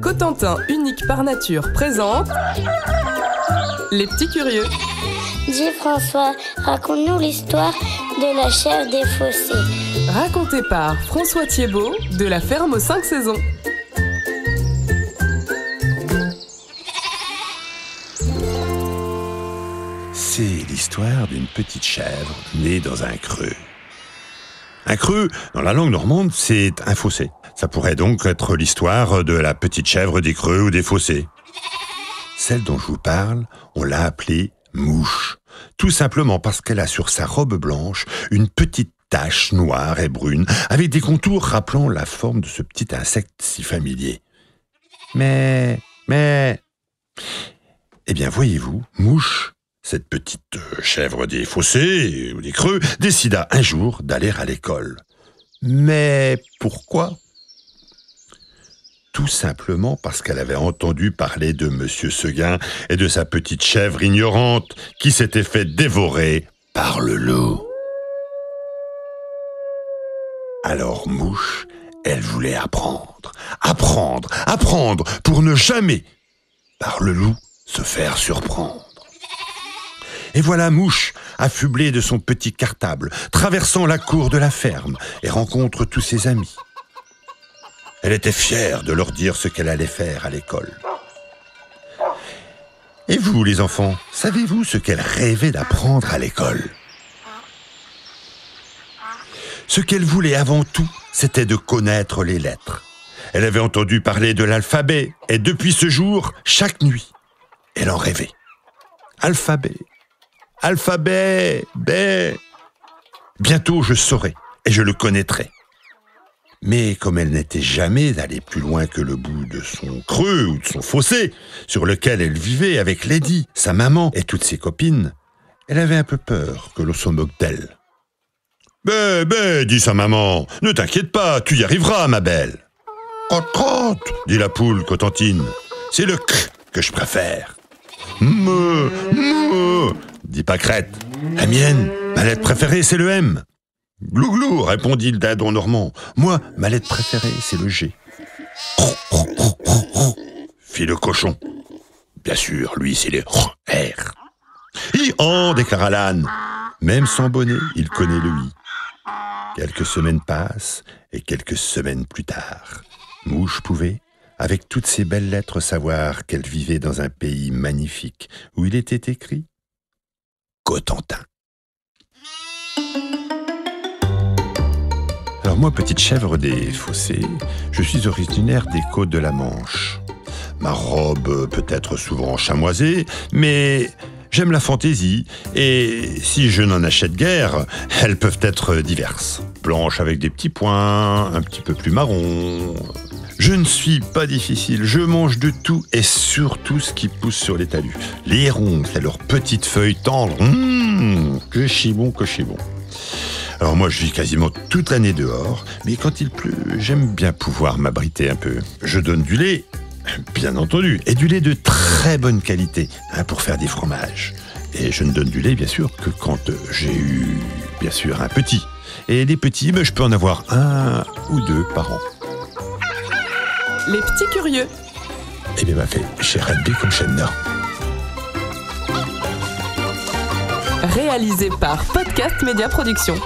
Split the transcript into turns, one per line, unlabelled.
Cotentin, unique par nature, présente Les Petits Curieux.
Dis François, raconte-nous l'histoire de la chèvre des fossés.
Raconté par François Thiebaud de la ferme aux 5 saisons.
C'est l'histoire d'une petite chèvre née dans un creux. Un creux, dans la langue normande, c'est un fossé. Ça pourrait donc être l'histoire de la petite chèvre des creux ou des fossés. Celle dont je vous parle, on l'a appelée Mouche. Tout simplement parce qu'elle a sur sa robe blanche une petite tache noire et brune, avec des contours rappelant la forme de ce petit insecte si familier. Mais... Eh bien, voyez-vous, Mouche, cette petite chèvre des fossés ou des creux, décida un jour d'aller à l'école. Mais pourquoi ? Tout simplement parce qu'elle avait entendu parler de Monsieur Seguin et de sa petite chèvre ignorante qui s'était fait dévorer par le loup. Alors Mouche, elle voulait apprendre pour ne jamais, par le loup, se faire surprendre. Et voilà Mouche, affublée de son petit cartable, traversant la cour de la ferme et rencontre tous ses amis. Elle était fière de leur dire ce qu'elle allait faire à l'école. Et vous, les enfants, savez-vous ce qu'elle rêvait d'apprendre à l'école ? Ce qu'elle voulait avant tout, c'était de connaître les lettres. Elle avait entendu parler de l'alphabet, et depuis ce jour, chaque nuit, elle en rêvait. Alphabet, bé. Bientôt je saurai, et je le connaîtrai. Mais comme elle n'était jamais allée plus loin que le bout de son creux ou de son fossé, sur lequel elle vivait avec Lady, sa maman et toutes ses copines, elle avait un peu peur que l'on se moque d'elle. « Bé, dit sa maman, ne t'inquiète pas, tu y arriveras, ma belle. »« Crotte, dit la poule Cotentine, c'est le cr que je préfère. »« Me, dit Pâquerette, la mienne, ma lettre préférée, c'est le M. » Glou, répondit le dindon normand. Moi, ma lettre préférée, c'est le G. Fit le cochon. Bien sûr, lui, c'est le R. Hi-han, déclara l'âne. Même sans bonnet, il connaît le I. Quelques semaines passent, et quelques semaines plus tard, Mouche pouvait, avec toutes ces belles lettres, savoir qu'elle vivait dans un pays magnifique, où il était écrit Cotentin. Alors moi, petite chèvre des fossés, je suis originaire des côtes de la Manche. Ma robe peut être souvent chamoisée, mais j'aime la fantaisie, et si je n'en achète guère, elles peuvent être diverses. Blanches avec des petits points, un petit peu plus marron. Je ne suis pas difficile, je mange de tout, et surtout ce qui pousse sur les talus. Les hérons et leurs petites feuilles tendres, que chi bon. Alors moi, je vis quasiment toute l'année dehors, mais quand il pleut, j'aime bien pouvoir m'abriter un peu. Je donne du lait, bien entendu, et du lait de très bonne qualité, pour faire des fromages. Et je ne donne du lait, bien sûr, que quand j'ai eu, bien sûr, un petit. Et les petits, je peux en avoir 1 ou 2 par an.
Les Petits Curieux.
Eh bien, fait, chez Red B comme chaîne Nord.
Réalisé par Podcast Média Production.